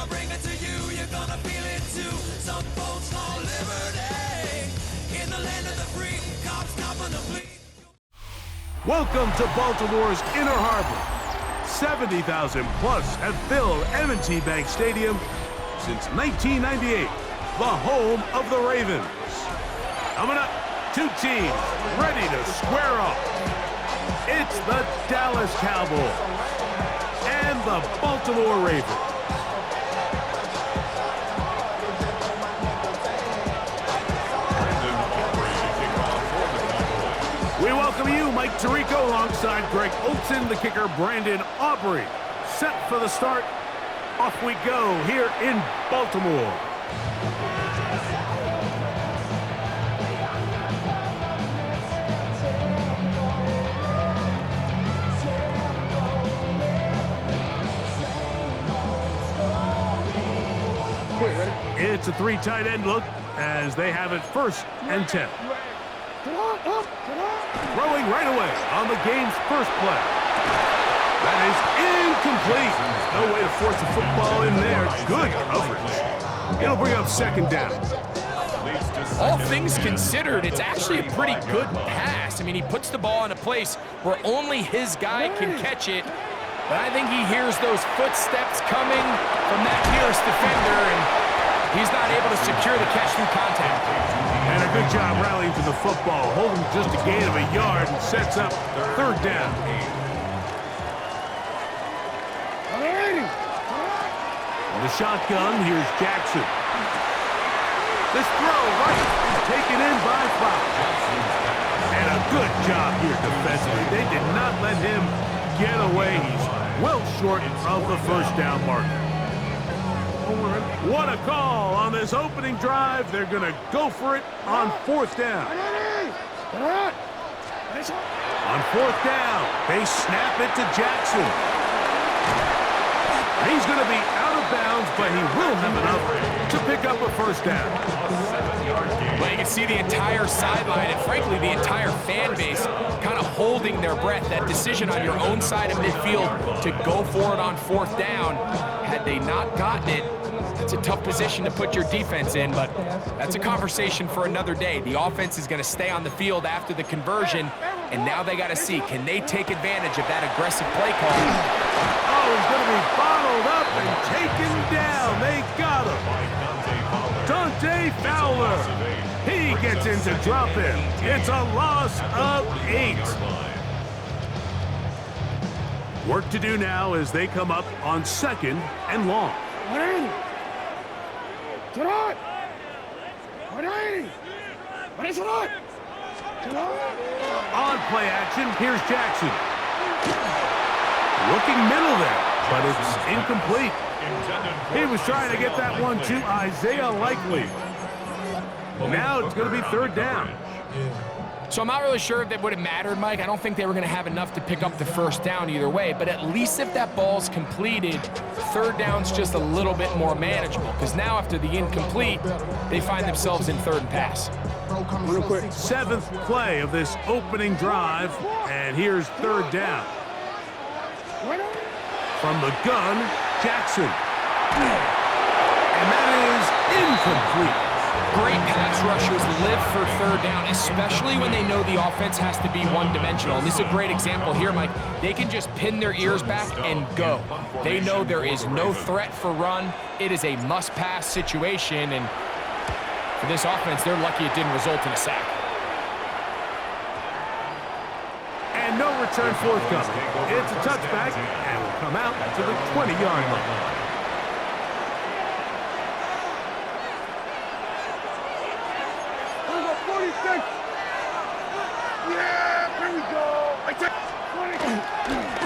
I'ma bring it to you, you're gonna feel it too. Some folks call liberty. In the land of the free, cops stopping the fleet. Welcome to Baltimore's Inner Harbor. 70,000 plus have filled M&T Bank Stadium since 1998, the home of the Ravens. Coming up, two teams ready to square off. It's the Dallas Cowboys and the Baltimore Ravens. We welcome you, Mike Tirico, alongside Greg Olson, the kicker, Brandon Aubrey. Set for the start. Off we go here in Baltimore. It's a three tight end look as they have it 1st and 10. Throwing right away on the game's first play. That is incomplete. No way to force the football in there. Good coverage. It'll bring up 2nd down. All things considered, it's actually a pretty good pass. I mean, he puts the ball in a place where only his guy can catch it. But I think he hears those footsteps coming from that nearest defender, and he's not able to secure the catch through contact. And a good job rallying to the football, holding just a gain of a yard and sets up 3rd down. The shotgun, here's Jackson. This throw right is taken in by Fox. And a good job here defensively. They did not let him get away. He's well short of the 1st down marker. What a call on this opening drive. They're going to go for it on 4th down. On 4th down, they snap it to Jackson. He's going to be out of bounds, but he will have enough to pick up a 1st down. Well, you can see the entire sideline and, frankly, the entire fan base kind of holding their breath. That decision on your own side of midfield to go for it on 4th down, had they not gotten it, it's a tough position to put your defense in, but that's a conversation for another day. The offense is going to stay on the field after the conversion, and now they got to see, can they take advantage of that aggressive play call? Oh, he's going to be bottled up and taken down. They got him. Dante Fowler. He gets into drop in. It's a loss of 8. Work to do now as they come up on 2nd and long. On play action, here's Jackson. Looking middle there, but it's incomplete. He was trying to get that one to Isaiah Likely. Now it's going to be 3rd down. So I'm not really sure if that would have mattered, Mike. I don't think they were going to have enough to pick up the 1st down either way, but at least if that ball's completed, 3rd down's just a little bit more manageable, because now after the incomplete, they find themselves in 3rd and pass. Real quick, 7th play of this opening drive, and here's 3rd down. From the gun, Jackson. And that is incomplete. Great pass rushers live for 3rd down, especially when they know the offense has to be one-dimensional. And this is a great example here, Mike. They can just pin their ears back and go. They know there is no threat for run. It is a must-pass situation, and for this offense, they're lucky it didn't result in a sack. And no return forthcoming. It's a touchback, and will come out to the 20-yard line.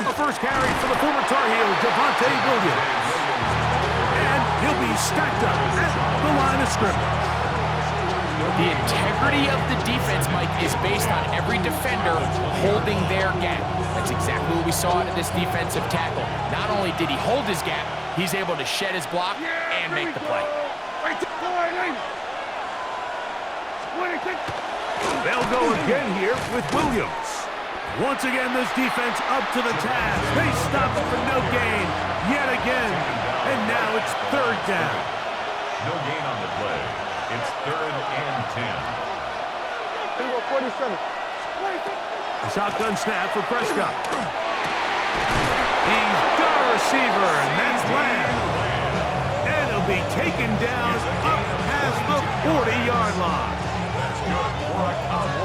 The first carry for the former Tar Heel, Javonte Williams. And he'll be stacked up at the line of scrimmage. The integrity of the defense, Mike, is based on every defender holding their gap. That's exactly what we saw out of this defensive tackle. Not only did he hold his gap, he's able to shed his block and make the play. They'll go again here with Williams. Once again, this defense up to the task. They stop it for no gain yet again. And now it's 3rd down. No gain on the play. It's 3rd and 10. 47. A shotgun snap for Prescott. He's got a receiver, and that's Lamb. And he'll be taken down up past the 40-yard line.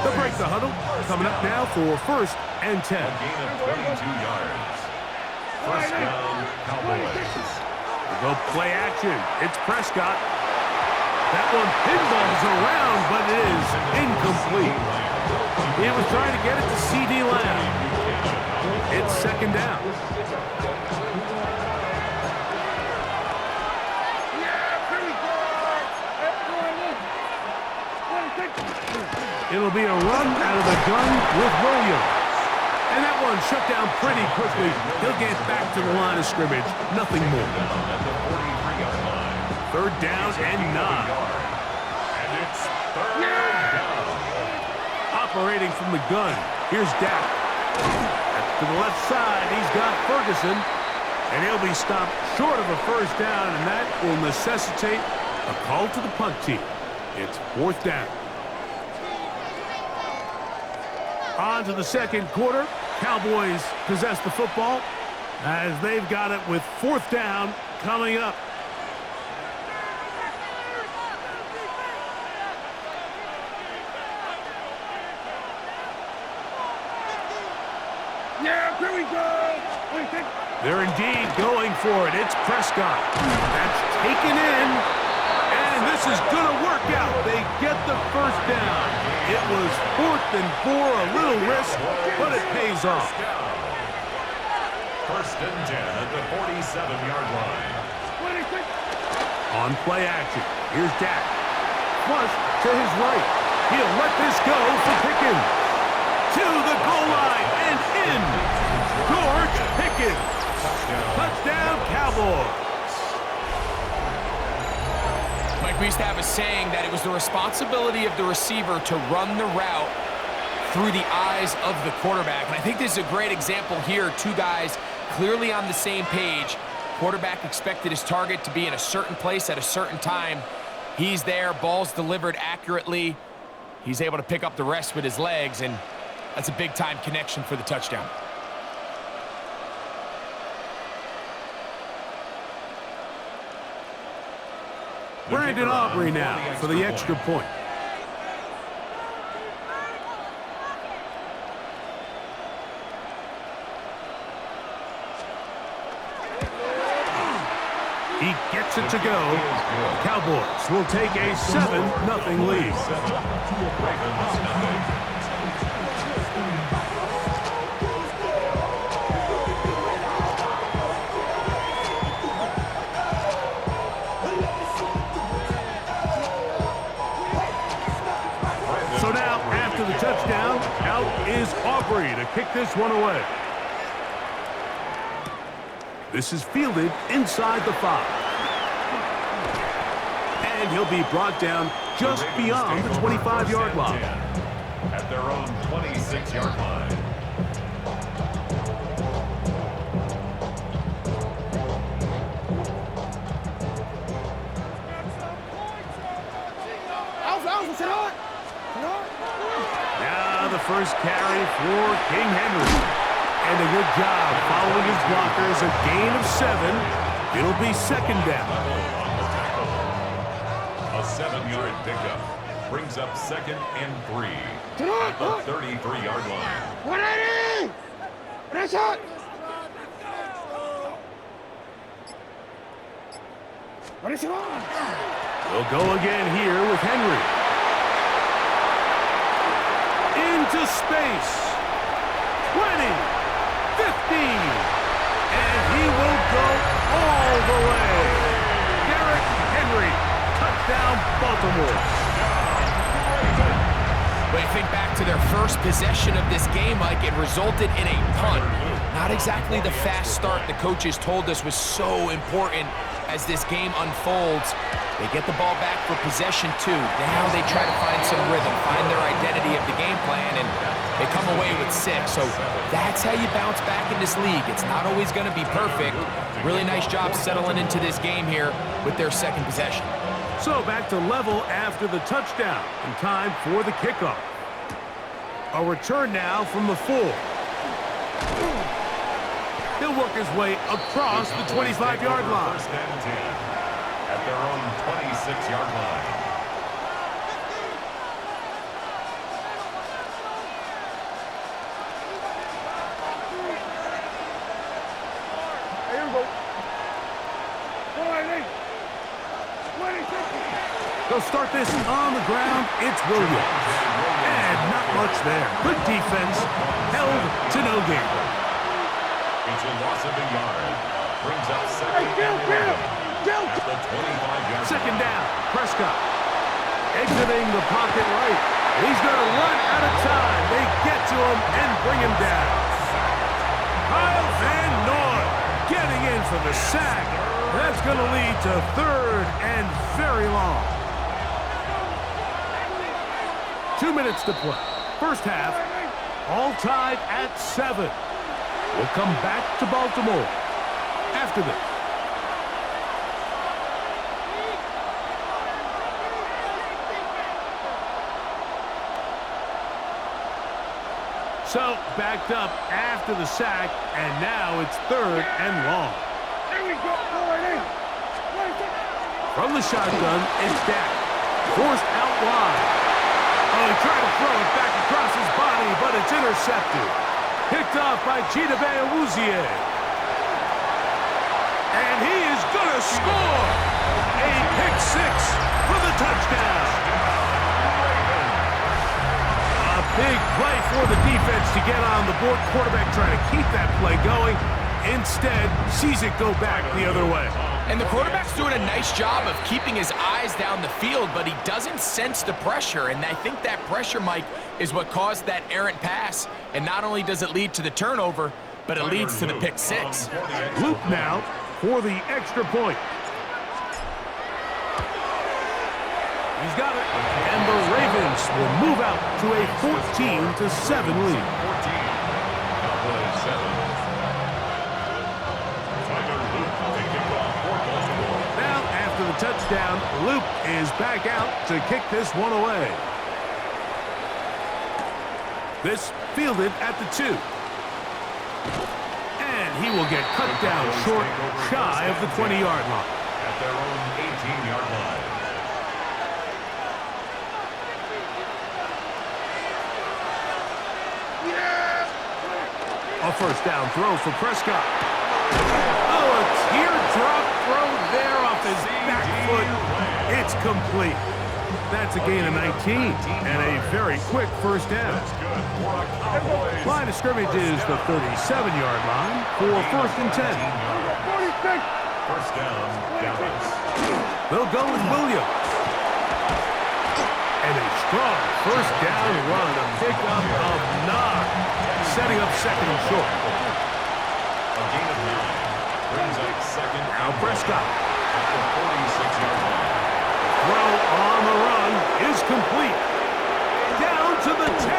They'll break the huddle. Coming up now for 1st and 10. A gain of 22 yards. First down, Cowboys. Go play action. It's Prescott. That one pinballs around, but it is incomplete. He was trying to get it to C.D. Lamb. It's 2nd down. It'll be a run out of the gun with Williams. And that one shut down pretty quickly. He'll get back to the line of scrimmage. Nothing more. 3rd down and 9. And it's 3rd down. Operating from the gun. Here's Dak. To the left side, he's got Ferguson. And he'll be stopped short of a 1st down, and that will necessitate a call to the punt team. It's 4th down. On to the 2nd quarter. Cowboys possess the football as they've got it with 4th down coming up. Yeah, here we go. They're indeed going for it. It's Prescott. That's taken in. And this is going to work out. They get the 1st down. It was 4th and 4, a little risk, but it pays off. 1st and 10 at the 47-yard line. On play action, here's Dak. Flush to his right. He'll let this go for Pickens. To the goal line and in. George Pickens. Touchdown, Cowboys. Mike, we used to have a saying that it was the responsibility of the receiver to run the route through the eyes of the quarterback. And I think this is a great example here. 2 guys clearly on the same page. Quarterback expected his target to be in a certain place at a certain time. He's there, ball's delivered accurately. He's able to pick up the rest with his legs, and that's a big-time connection for the touchdown. Brandon Aubrey now for the extra point. He gets it to go. Cowboys will take a 7-0 lead. So now, after the touchdown, out is Aubrey to kick this one away. This is fielded inside the 5. And he'll be brought down just beyond the 25-yard line. At their own 26-yard line. Now the first carry for King Henry. And a good job following his blockers. A gain of 7. It'll be 2nd down. A 7-yard pickup brings up 2nd and 3 at the 33-yard line. We'll go again here with Henry. Into space. 20. 15. And he will go all the way. Derrick Henry. Touchdown, Baltimore. But I think back to their first possession of this game, Mike, it resulted in a punt. Not exactly the fast start the coaches told us was so important as this game unfolds. They get the ball back for possession 2. Now they try to find some rhythm, find their identity of the game plan, and They come away with 6. So that's how you bounce back in this league. It's not always going to be perfect. Really nice job settling into this game here with their second possession. So back to level after the touchdown, and time for the kickoff. A return now from the 4. He'll work his way across the 25-yard line. First and 10 at their own 26-yard line. Here we go. They'll start this on the ground. It's Williams. And not much there. Good defense. Held to no gain. It's a loss of a yard. Brings up second and 11 at the 25-yard line. Second down. Prescott. Exiting the pocket right. He's going to run out of time. They get to him and bring him down. Kyle Van Noy getting in for the sack. That's going to lead to third and very long. 2 minutes to play. First half, all tied at 7. We'll come back to Baltimore after this. So, backed up after the sack, and now it's third and long. From the shotgun, it's Dak. Forced out wide. Oh, he tried to throw it back across his body, but it's intercepted. Picked off by Chidobe Awuzie. And he is going to score. A pick 6 for the touchdown. A big play for the defense to get on the board. Quarterback trying to keep that play going. Instead, sees it go back the other way. And the quarterback's doing a nice job of keeping his eyes down the field, but he doesn't sense the pressure. And I think that pressure, Mike, is what caused that errant pass. And not only does it lead to the turnover, but it leads to the pick 6. Loop now for the extra point. He's got it. And the Ravens will move out to a 14-7 lead. 14. Cowboys 7. Now, after the touchdown, Luke is back out to kick this one away. This fielded at the 2. And he will get cut down short, shy of the 20-yard line. At their own 18-yard line. A first down throw for Prescott. Oh, a teardrop throw there off his back foot. It's complete. That's a gain of 19 and a very quick first down. Line of scrimmage is the 37-yard line for first and 10. First down, Dallas. They'll go with Williams. And a strong first down run, a pickup of 9, setting up second and short. A gain of 9. Brings up second. Now Prescott. At the 46-yard line. Throw on the run is complete. Down to the 10.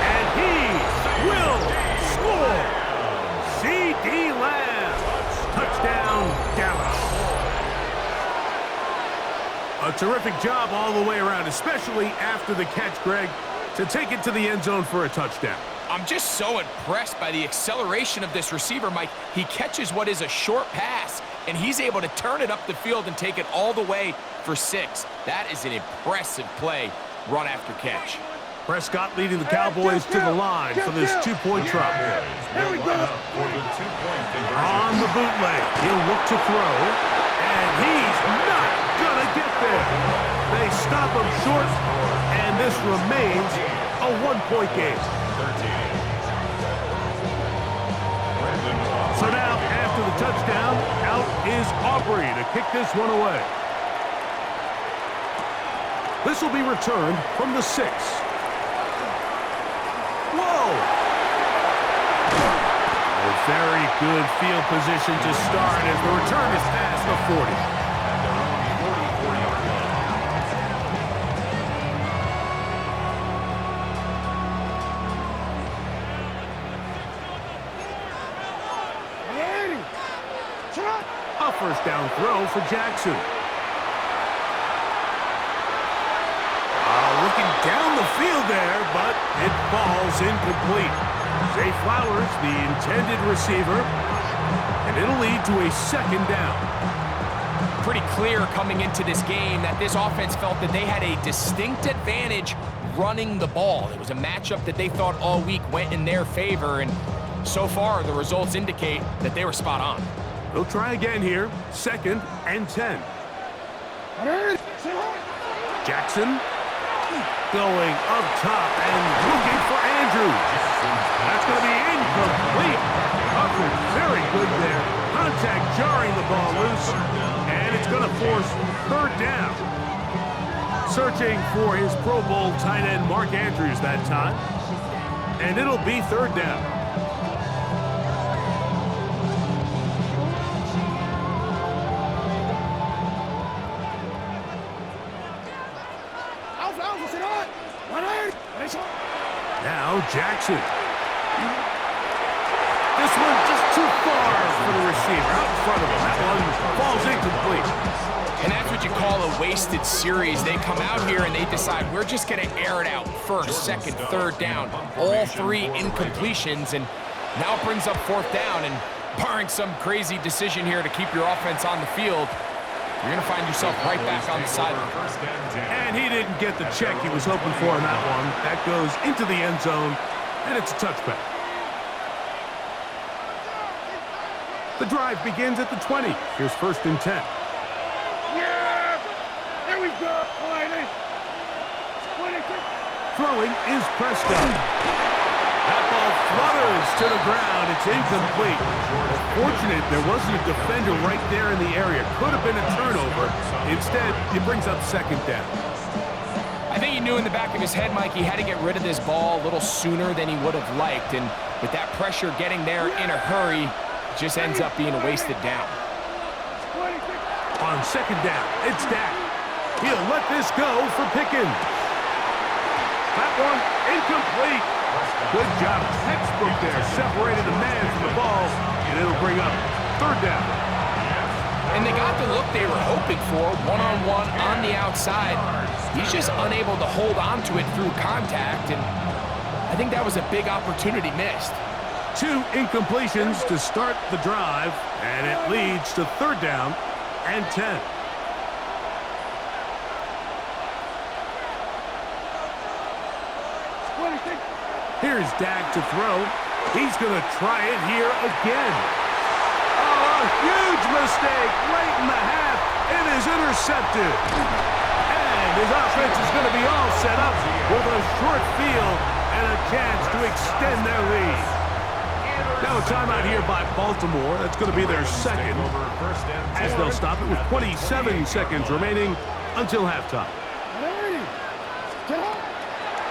And he will score. C.D. Lamb. Touchdown, Dallas. A terrific job all the way around, especially after the catch, Greg, to take it to the end zone for a touchdown. I'm just so impressed by the acceleration of this receiver, Mike. He catches what is a short pass, and he's able to turn it up the field and take it all the way for 6. That is an impressive play, run after catch. Prescott leading the Cowboys to the line for this 2-point try. There we go. For the 2-point conversion. On the bootleg, he'll look to throw, and he's not going to get there. They stop him short, and this remains a 1-point game. 13. So now, after the touchdown, out is Aubrey to kick this one away. This will be returned from the 6. Whoa! A very good field position to start as the return is past the 40. At their own 44-yard line. A first down throw for Jackson. Looking down the field there, but it falls incomplete. Zay Flowers, the intended receiver, and it'll lead to a second down. Pretty clear coming into this game that this offense felt that they had a distinct advantage running the ball. It was a matchup that they thought all week went in their favor, and so far the results indicate that they were spot on. They'll try again here, 2nd and 10. Jackson going up top and looking for Andrews. That's going to be incomplete. Coverage very good there. Contact jarring the ball loose, and it's going to force 3rd down. Searching for his Pro Bowl tight end Mark Andrews that time, and it'll be 3rd down. Now Jackson. This one just too far for the receiver out in front of him. That one falls incomplete. And that's what you call a wasted series. They come out here and they decide we're just going to air it out. 1st, 2nd, 3rd down. All 3 incompletions, and now it brings up 4th down. And barring some crazy decision here to keep your offense on the field, you're going to find yourself right back on the sideline. And he didn't get the check he was hoping for in that one. That goes into the end zone, and it's a touchback. The drive begins at the 20. Here's 1st and 10. Yeah! There we go! Throwing is Prescott. That ball flutters to the ground. It's incomplete. Fortunate there wasn't a defender right there in the area. Could have been a turnover. Instead, it brings up 2nd down. I think he knew in the back of his head, Mike, he had to get rid of this ball a little sooner than he would have liked. And with that pressure getting there in a hurry, it just ends up being a wasted down. On 2nd down, it's Dak. He'll let this go for Pickens. That one incomplete. Good job. Textbook there. Separated the man from the ball, and it'll bring up 3rd down. And they got the look they were hoping for, one-on-one on the outside. He's just unable to hold on to it through contact, and I think that was a big opportunity missed. 2 incompletions to start the drive, and it leads to 3rd down and 10. Here's Dak to throw. He's going to try it here again. Oh, a huge mistake late in the half. It is intercepted. And his offense is going to be all set up with a short field and a chance to extend their lead. Now a timeout here by Baltimore. That's going to be their 2nd, as they'll stop it with 27 seconds remaining until halftime.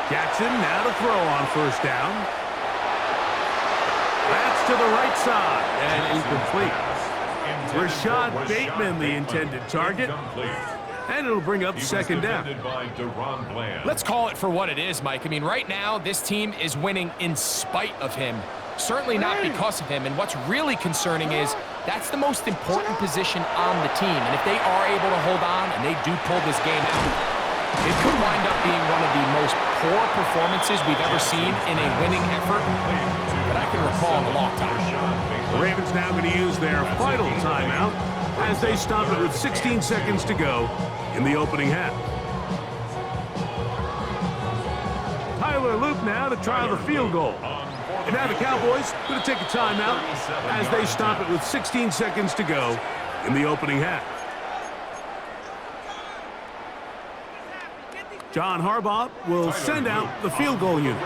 Jackson now to throw on 1st down. That's to the right side and incomplete. Rashad Bateman, the intended target. And it'll bring up 2nd down. Let's call it for what it is, Mike. I mean, right now, this team is winning in spite of him. Certainly not because of him. And what's really concerning is that's the most important position on the team. And if they are able to hold on and they do pull this game out, it could wind up being one of the most poor performances we've ever seen in a winning effort that I can recall in a long time. The Ravens now going to use their final timeout as they stop it with 16 seconds to go in the opening half. Tyler Loop now to try the field goal. And now the Cowboys going to take a timeout as they stop it with 16 seconds to go in the opening half. John Harbaugh will send out the field goal unit.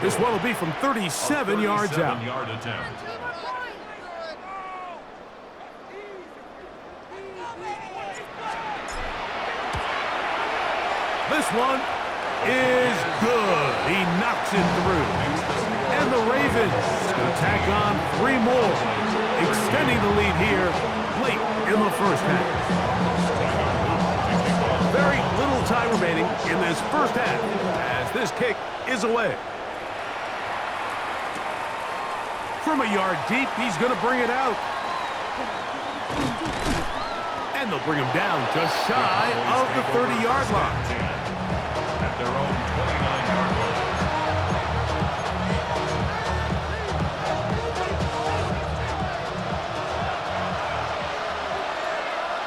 This one will be from 37 yards out. This one is good. He knocks it through. And the Ravens going to tack on 3 more, extending the lead here late in the 1st half. Very little time remaining in this 1st half as this kick is away. From a yard deep, he's going to bring it out. And they'll bring him down just shy of the 30-yard line. At their own 29-yard line.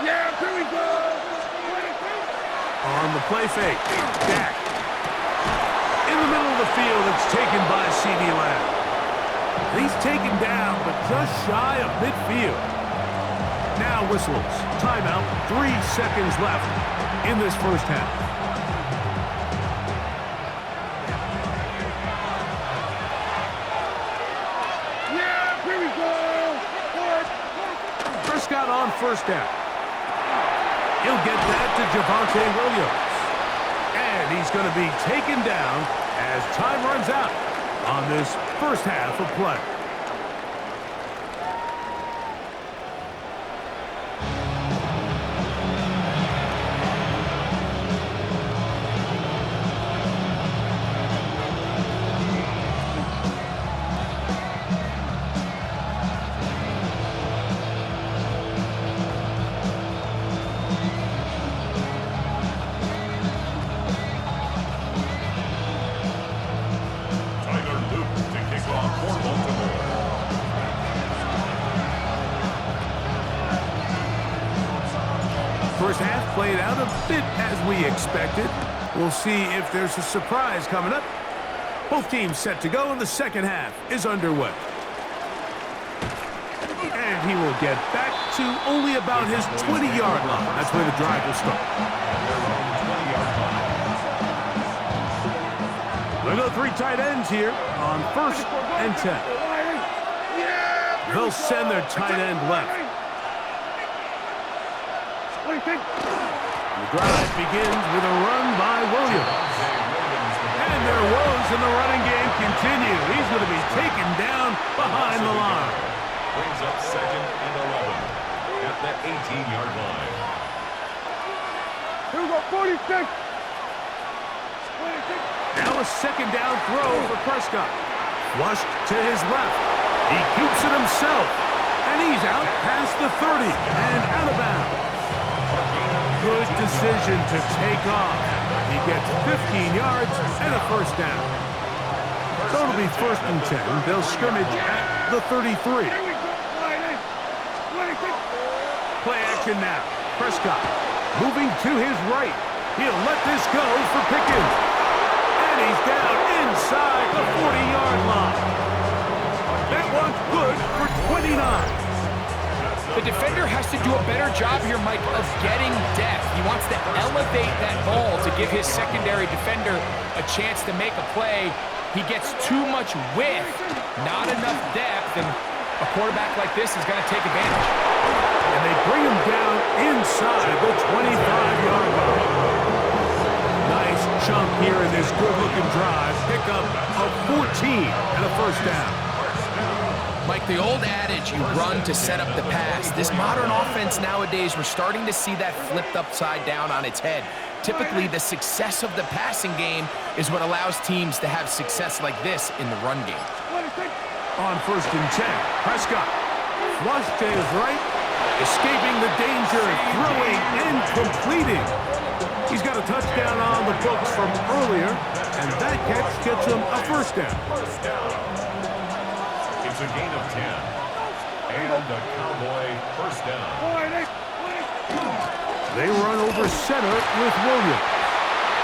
Yeah, here we go. On the play fake, Dak. In the middle of the field, it's taken by CeeDee Lamb. He's taken down, but just shy of midfield. Now whistles. Timeout. 3 seconds left in this first half. Yeah, here we go. Prescott on first down. He'll get that to Javonte Williams. And he's going to be taken down as time runs out on this first half of play. First half played out a bit as we expected. We'll see if there's a surprise coming up. Both teams set to go, and the second half is underway. And he will get back to only about his 20-yard line. That's where the drive will start. They'll go 3 tight ends here on 1st and 10. They'll send their tight end left. The drive begins with a run by Williams. And their woes in the running game continue. He's going to be taken down behind the line. Brings up 2nd and 11 at the 18-yard line. Here we go, 46. Now a second down throw for Prescott. Flushed to his left. He keeps it himself. And he's out past the 30 and out of bounds. Good decision to take off. He gets 15 yards and a first down. So it'll be 1st and 10. They'll scrimmage at the 33. Play action now. Prescott moving to his right. He'll let this go for Pickens. And he's down inside the 40-yard line. That one's good for 29. The defender has to do a better job here, Mike, of getting depth. He wants to elevate that ball to give his secondary defender a chance to make a play. He gets too much width, not enough depth, and a quarterback like this is going to take advantage. And they bring him down inside the 25-yard line. Nice chunk here in this good-looking drive. Pick up of 14 and a first down. Mike, the old adage, you run to set up the pass. This modern offense nowadays, we're starting to see that flipped upside down on its head. Typically, the success of the passing game is what allows teams to have success like this in the run game. On 1st and 10, Prescott flush to his right, escaping the danger, throwing and completing. He's got a touchdown on the books from earlier, and that catch gets him a first down. It's a gain of 10. And a Cowboy first down. They run over center with Williams.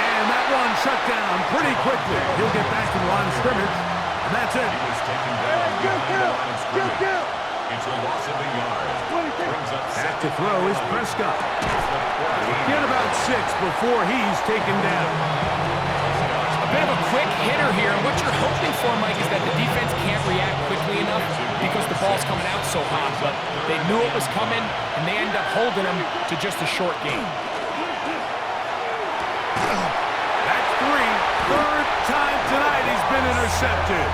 And that one shut down pretty quickly. He'll get back to the line of scrimmage, and that's it. He was taken down behind the line of scrimmage. It's a loss of a yard. Brings up Back to throw is Prescott. Get about 6 before he's taken down. A bit of a quick hitter here, and what you're hoping for, Mike, is that the defense can't react quickly enough because the ball's coming out so hot, but they knew it was coming, and they end up holding him to just a short game. That's 3. Third time tonight he's been intercepted.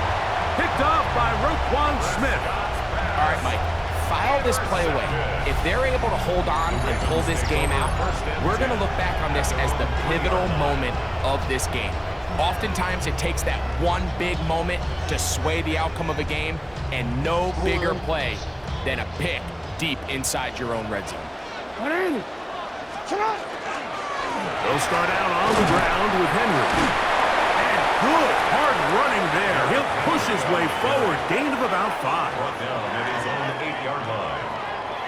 Picked off by Roquan Smith. All right, Mike, file this play away. If they're able to hold on and pull this game out, we're going to look back on this as the pivotal moment of this game. Oftentimes, it takes that one big moment to sway the outcome of a game, and no bigger play than a pick deep inside your own red zone. They'll start out on the ground with Henry. And good hard running there. He'll push his way forward. Gain of about 5. Brought down at his own 8-yard line.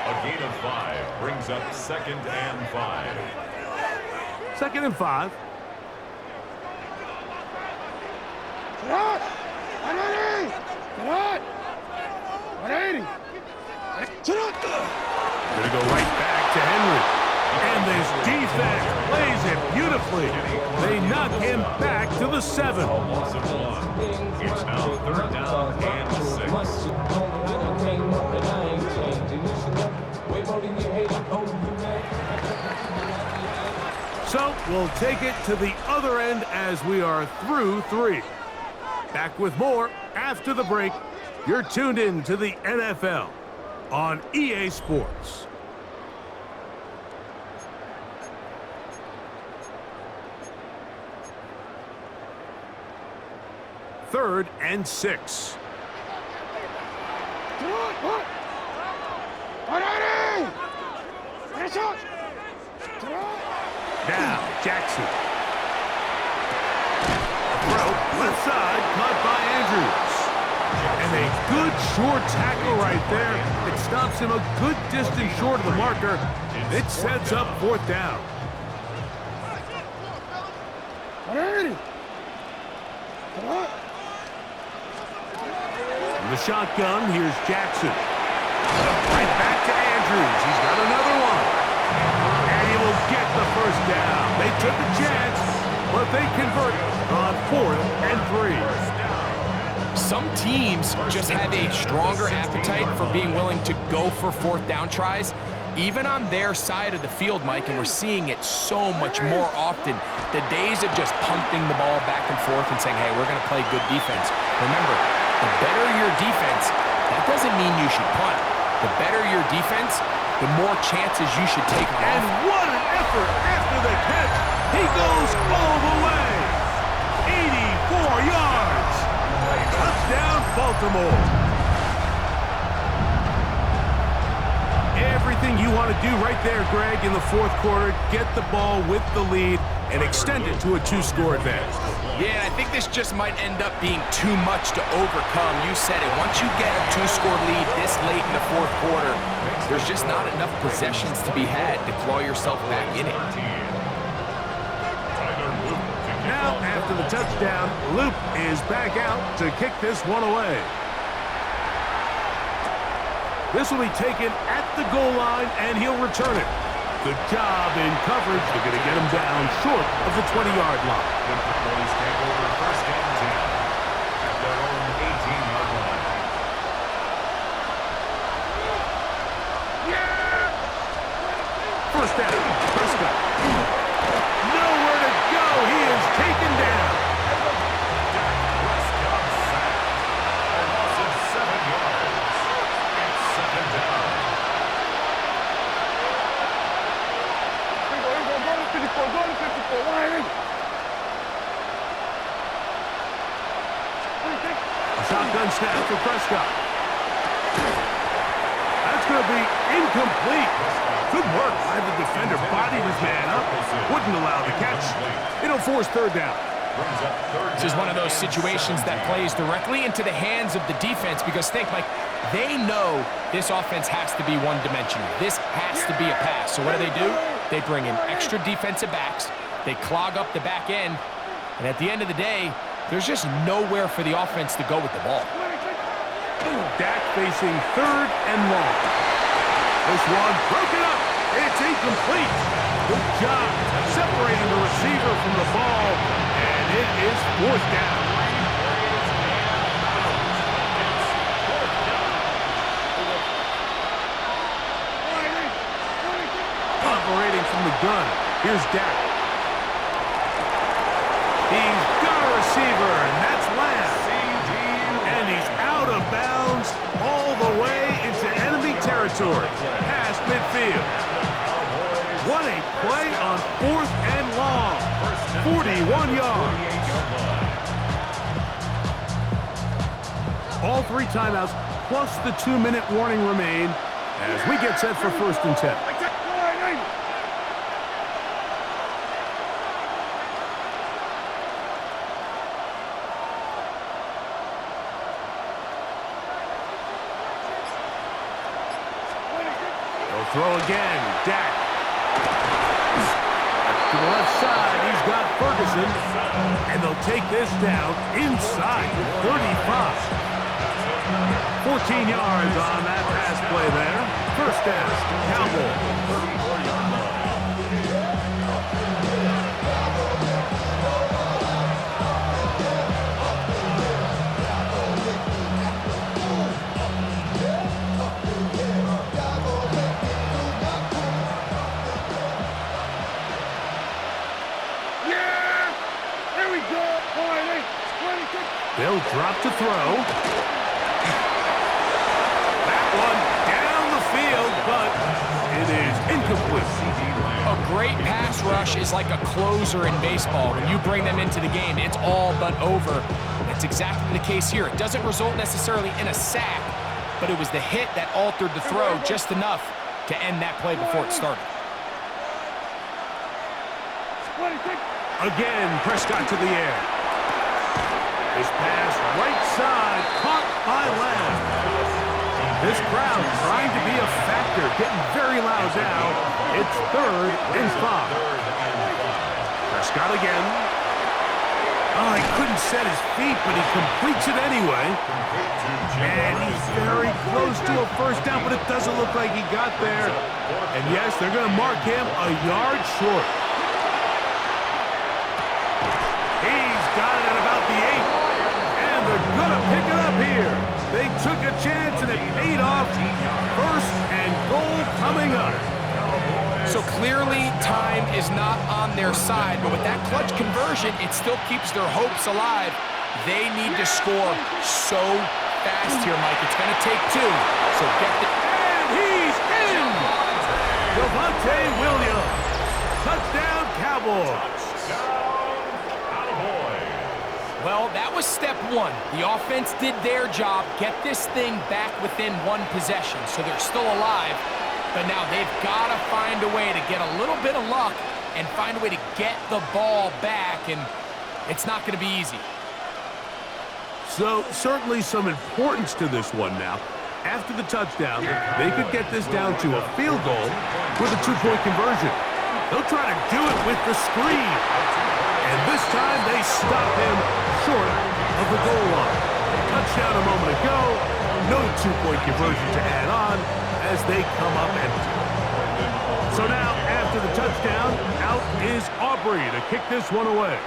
A gain of 5 brings up 2nd and 5. 2nd and 5. Gonna go right back to Henry. And this defense plays it beautifully. They knock him back to the 7. A loss of 1. It's now 3rd down and 6. So we'll take it to the other end as we are through 3. Back with more after the break. You're tuned in to the NFL on EA Sports. Third and 6. Now, Jackson. Throw, left side, caught by Andrews. And a good short tackle right there. It stops him a good distance short of the marker. It sets up 4th down. From the shotgun, here's Jackson. Right back to Andrews. He's got another one. And he will get the 1st down. They took a chance, but they convert on 4th and 3. Some teams just have a stronger appetite for being willing to go for 4th down tries, even on their side of the field, Mike, and we're seeing it so much more often. The days of just pumping the ball back and forth and saying, hey, we're going to play good defense. Remember, the better your defense, that doesn't mean you should punt. The better your defense, the more chances you should take on And offense. what an effort after the catch. He goes all the way. 84 yards. Touchdown, Baltimore. Everything you want to do right there, Greg, in the 4th quarter. Get the ball with the lead and extend it to a 2-score advantage. Yeah, I think this just might end up being too much to overcome. You said it. Once you get a 2-score lead this late in the 4th quarter, there's just not enough possessions to be had to claw yourself back in it. Now, after the touchdown, Loop is back out to kick this one away. This will be taken at the goal line, and he'll return it. Good job in coverage. They're going to get him down short of the 20-yard line. The Cowboys take over 1st and 10 at their own 18-yard line. First down, Prescott. Nowhere to go. He is taken down. Prescott sacked. A loss of 7 yards. It's 2nd down. A shotgun snap for Prescott. That's going to be incomplete. Good work by the defender. Bodied his man up. Wouldn't allow the catch. It'll force 3rd down. Brings up 3rd This is down one of those and situations that plays directly into the hands of the defense because think, Mike, they know this offense has to be one-dimensional. This has to be a pass. So what do? They bring in extra defensive backs. They clog up the back end. And at the end of the day, there's just nowhere for the offense to go with the ball. Dak facing 3rd and long. This one broken up. It's incomplete. Good job separating the receiver from the ball. And it is 4th down. Operating from the gun. Here's Dak. He's got a receiver, and that's Lamb. And he's out of bounds all the way into enemy territory, past midfield. What a play on 4th and long. 41 yards. All 3 timeouts plus the 2-minute warning remain as we get set for 1st and 10. They'll throw again. Dak. To the left side, he's got Ferguson. And they'll take this down inside the 35. 14 yards on that pass play there. 1st down, Cowboys. They'll drop to throw. That one down the field, but it is incomplete. A great pass rush is like a closer in baseball. When you bring them into the game, it's all but over. That's exactly the case here. It doesn't result necessarily in a sack, but it was the hit that altered the throw just enough to end that play before it started. Again, Prescott to the air. This pass right side, caught by Lamb. This crowd trying to be a factor, getting very loud now. It's 3rd and 5. Prescott again. Oh, he couldn't set his feet, but he completes it anyway. And he's very close to a 1st down, but it doesn't look like he got there. And yes, they're going to mark him a yard short. He's got it at about the 8. They're going to pick it up here. They took a chance, and it paid off. 1st and goal coming up. So clearly, time is not on their side. But with that clutch conversion, it still keeps their hopes alive. They need to score so fast here, Mike. It's going to take 2. So get the... And he's in! Javonte Williams. Touchdown, Cowboys. Well, that was step 1. The offense did their job, get this thing back within 1 possession, so they're still alive. But now they've got to find a way to get a little bit of luck and find a way to get the ball back, and it's not going to be easy. So, certainly some importance to this one now. After the touchdown, they could get this down to a field goal with a 2-point conversion. They'll try to do it with the screen. And this time they stop him short of the goal line. Touchdown a moment ago. No 2-point conversion to add on as they come up empty. So now, after the touchdown, out is Aubrey to kick this one away.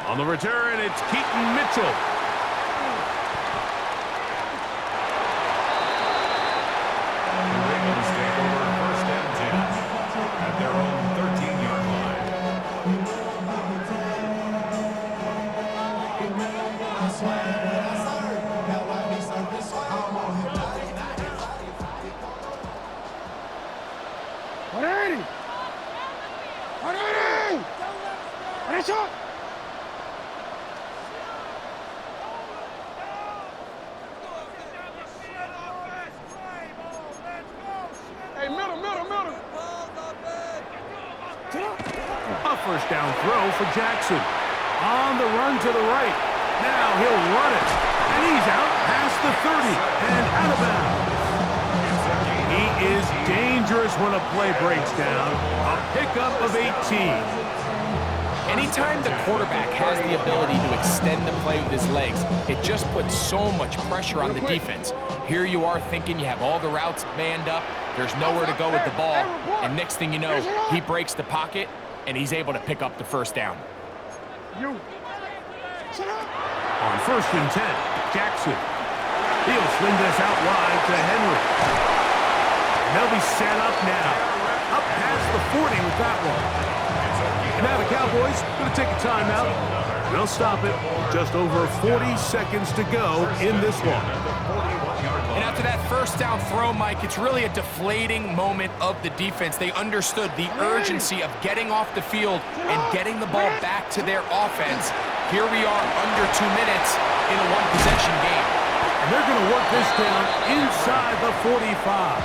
On the return, it's Keaton Mitchell. A 1st down throw for Jackson. On the run to the right. Now he'll run it. And he's out past the 30 and out of bounds. He is dangerous when a play breaks down. A pickup of 18. Anytime the quarterback has the ability to extend the play with his legs, it just puts so much pressure on the defense. Here you are thinking you have all the routes manned up, there's nowhere to go with the ball, and next thing you know, he breaks the pocket, and he's able to pick up the 1st down. On 1st and 10, Jackson. He'll swing this out wide to Henry. And they'll be set up now. Up past the 40 with that one. And now the Cowboys going to take a timeout. They'll stop it. Just over 40 seconds to go in this one. And after that 1st down throw, Mike, it's really a deflating moment of the defense. They understood the urgency of getting off the field and getting the ball back to their offense. Here we are under 2 minutes in a 1-possession game. And They're going to work this down inside the 45.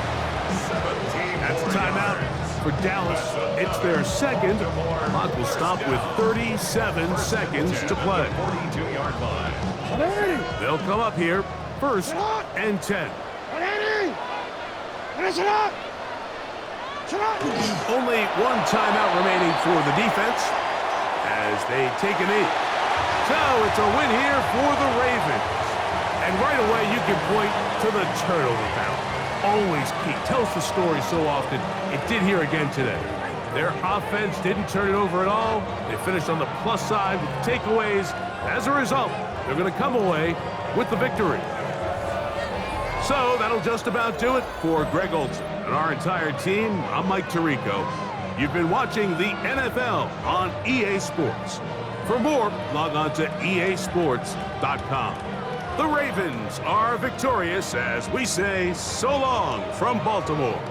That's a timeout for Dallas. It's their second. Clock will stop with 37 seconds to play. 42-yard line. They'll come up here, 1st and 10. Only one timeout remaining for the defense as they take a knee. So it's a win here for the Ravens. And right away you can point to the turnover battle. Always key. Tells the story so often. It did here again today. Their offense didn't turn it over at all. They finished on the plus side with takeaways. As a result, they're going to come away with the victory. So that'll just about do it for Greg Olson and our entire team. I'm Mike Tirico. You've been watching the NFL on EA Sports. For more, log on to easports.com. The Ravens are victorious as we say so long from Baltimore.